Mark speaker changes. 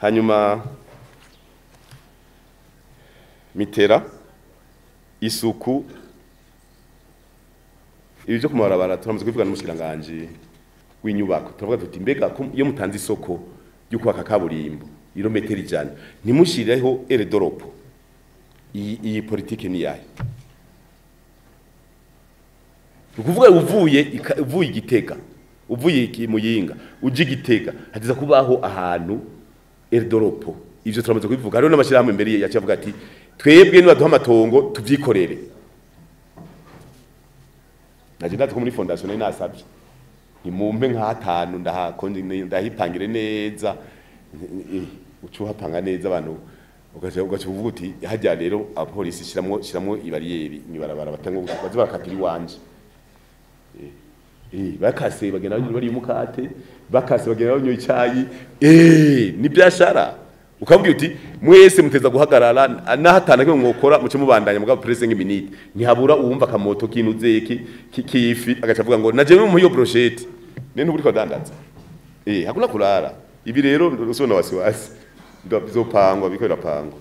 Speaker 1: hanyuma mitera isuku ibyo kumarabara turamaze kwivuga n'umushikiranganje w'inyubako turavuga tuti mbega iyo mutanze isoko yo kubaka kaburimbo irometero 100 ntimushireho eredoropo iyi politike ni yayo ukuvuga uvuye Gitega uvuye Muyinga uje Gitega hatiza kubaho ahantu eredoropo ivyo turamaze kubivuga hariho n'amashirahamwe imbere yacavuga ati twebwe niba duha amatongo tuvyikorere naje ndatuko muri fondation nari nasabye nimumpe nka 5 ndahipangire neza ucuhapanga neza abantu ugacuvuga uti hajya rero apolisi shiramwo ibariyeri nibarabara batango bazi bakatiri wanje bakase bagenda bari umukate bakase bagenda banyoye icyayi ni byashara ukabwira uti mwese muteza guhagarara nahatana ke mwokora muce mubandanya mugabo presse nk'iminute ntihabura uwumva kamoto kinuze kifi agacavuga ngo naje mu iyo brochette ne ntuburi ko dandaza hakuna kulala ibi rero rusona wasiwasi ndo bizopangwa biko birapangwa